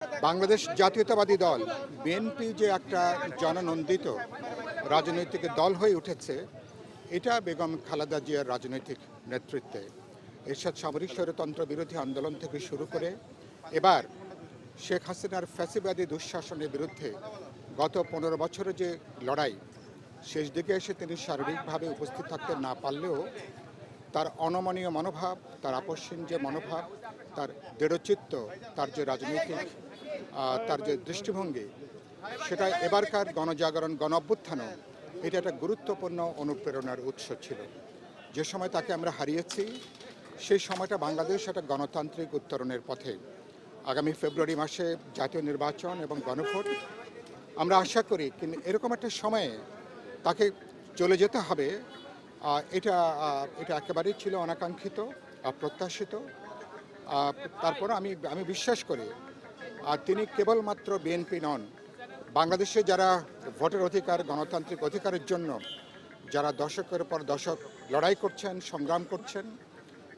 বাংলাদেশ জাতীয়তাবাদী দল বিএনপি যে একটা জননন্দিত রাজনৈতিক দল হয়ে উঠেছে, এটা বেগম খালেদা জিয়ার রাজনৈতিক নেতৃত্বে এরশাদ সামরিক স্বৈরতন্ত্র বিরোধী আন্দোলন থেকে শুরু করে এবার শেখ হাসিনার ফ্যাসিবাদী দুঃশাসনের বিরুদ্ধে গত 15 বছরের যে লড়াই, শেষ দিকে এসে তিনি শারীরিকভাবে উপস্থিত থাকতে না পারলেও তার অনমনীয় মনোভাব, তার আপসহীন যে মনোভাব, তার দৃঢ়চিত্ত, তার যে রাজনৈতিক তার যে দৃষ্টিভঙ্গি, সেটা এবারকার গণজাগরণ গণ অভ্যুত্থানও এটা একটা গুরুত্বপূর্ণ অনুপ্রেরণার উৎস ছিল। যে সময় তাকে আমরা হারিয়েছি, সেই সময়টা বাংলাদেশ একটা গণতান্ত্রিক উত্তরণের পথে। আগামী ফেব্রুয়ারি মাসে জাতীয় নির্বাচন এবং গণভোট আমরা আশা করি, কিন্তু এরকম একটা সময়ে তাকে চলে যেতে হবে, এটা এটা একেবারেই ছিল অনাকাঙ্ক্ষিত, অপ্রত্যাশিত। তারপর আমি বিশ্বাস করি তিনি কেবলমাত্র বিএনপি নন, বাংলাদেশে যারা ভোটের অধিকার, গণতান্ত্রিক অধিকারের জন্য যারা দশকের পর দশক লড়াই করছেন, সংগ্রাম করছেন,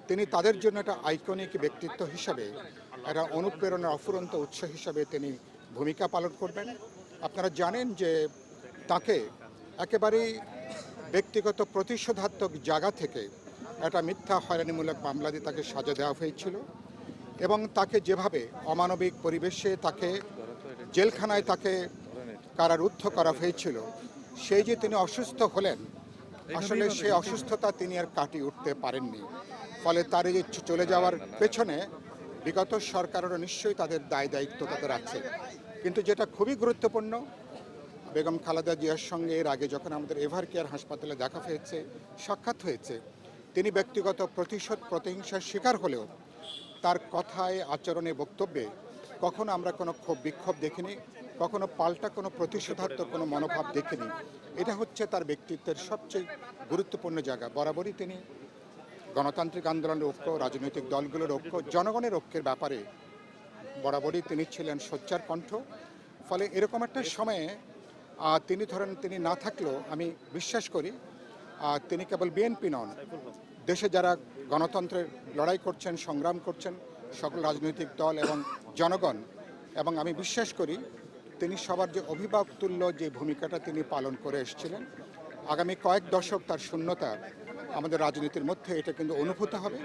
তিনি তাদের জন্য একটা আইকনিক ব্যক্তিত্ব হিসাবে, একটা অনুপ্রেরণার অফুরন্ত উৎস হিসাবে তিনি ভূমিকা পালন করবেন। আপনারা জানেন যে তাকে একেবারেই ব্যক্তিগত প্রতিশোধাত্মক জায়গা থেকে একটা মিথ্যা হয়রানিমূলক মামলা দিয়ে তাকে সাজা দেওয়া হয়েছিল এবং তাকে যেভাবে অমানবিক পরিবেশে তাকে জেলখানায় তাকে কারারুদ্ধ করা হয়েছিল, সেই যে তিনি অসুস্থ হলেন, আসলে সেই অসুস্থতা তিনি আর কাটিয়ে উঠতে পারেননি। ফলে তার এই চলে যাওয়ার পেছনে বিগত সরকারেরও নিশ্চয়ই তাদের দায় দায়িত্ব তাদের আছে। কিন্তু যেটা খুবই গুরুত্বপূর্ণ, বেগম খালেদা জিয়ার সঙ্গে এর আগে যখন আমাদের এভার কেয়ার হাসপাতালে দেখা হয়েছে, সাক্ষাৎ হয়েছে, তিনি ব্যক্তিগত প্রতিশোধ প্রতিহিংসার শিকার হলেও তার কথায়, আচরণে, বক্তব্যে কখনো আমরা কোনো ক্ষোভ বিক্ষোভ দেখিনি, কখনো পাল্টা কোনো প্রতিশোধাত্মক কোনো মনোভাব দেখিনি। এটা হচ্ছে তার ব্যক্তিত্বের সবচেয়ে গুরুত্বপূর্ণ জায়গা। বরাবরই তিনি গণতান্ত্রিক আন্দোলনের ঐক্য, রাজনৈতিক দলগুলোর ঐক্য, জনগণের ঐক্যের ব্যাপারে বরাবরই তিনি ছিলেন সোচ্চার কণ্ঠ। ফলে এরকম একটা সময়ে তিনি না থাকলেও আমি বিশ্বাস করি তিনি কেবল বিএনপি নন, দেশে যারা গণতন্ত্রের লড়াই করছেন, সংগ্রাম করছেন, সকল রাজনৈতিক দল এবং জনগণ, এবং আমি বিশ্বাস করি তিনি সবার যে অভিভাবকতুল্য যে ভূমিকাটা তিনি পালন করে এসেছিলেন, আগামী কয়েক দশক তার শূন্যতা আমাদের রাজনীতির মধ্যে এটা কিন্তু অনুভূত হবে।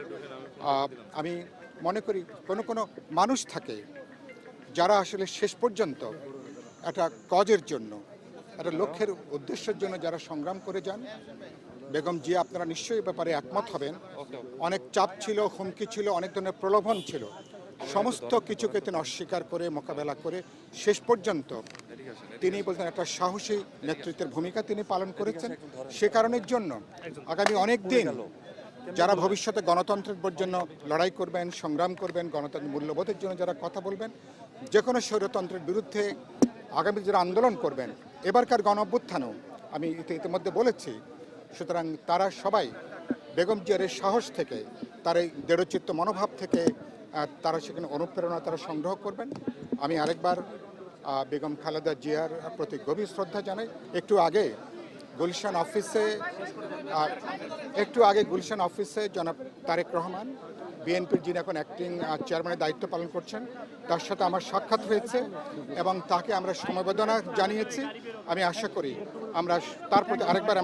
আমি মনে করি কোনো মানুষ থাকে যারা আসলে শেষ পর্যন্ত একটা কজের জন্য, একটা লক্ষ্যের উদ্দেশ্যের জন্য যারা সংগ্রাম করে যান। বেগম জিয়া, আপনারা নিশ্চয়ই ব্যাপারে একমত হবেন, অনেক চাপ ছিল, হুমকি ছিল, অনেক ধরনের প্রলোভন ছিল, সমস্ত কিছুকে তিনি অস্বীকার করে মোকাবেলা করে শেষ পর্যন্ত তিনি বলতেন একটা সাহসী নেতৃত্বের ভূমিকা তিনি পালন করেছেন। সে কারণের জন্য আগামী অনেক দিন যারা ভবিষ্যতে গণতন্ত্রের জন্য লড়াই করবেন, সংগ্রাম করবেন, গণতন্ত্রের মূল্যবোধের জন্য যারা কথা বলবেন, যে কোনো স্বৈরতন্ত্রের বিরুদ্ধে আগামী যারা আন্দোলন করবেন, এবারকার গণ অভ্যুত্থানও আমি ইতিমধ্যে বলেছি, সুতরাং তারা সবাই বেগম জিয়ার সাহস থেকে, তার এই দৃঢ়চিত্ত মনোভাব থেকে তারা সেখানে অনুপ্রেরণা তারা সংগ্রহ করবেন। আমি আরেকবার বেগম খালেদা জিয়ার প্রতি গভীর শ্রদ্ধা জানাই। একটু আগে গুলশান অফিসে জনাব তারেক রহমান, বিএনপির যিনি এখন অ্যাক্টিং চেয়ারম্যানের দায়িত্ব পালন করছেন, তার সাথে আমার সাক্ষাৎ হয়েছে এবং তাকে আমরা সমবেদনা জানিয়েছি। আমি আশা করি আমরা তার প্রতি আরেকবার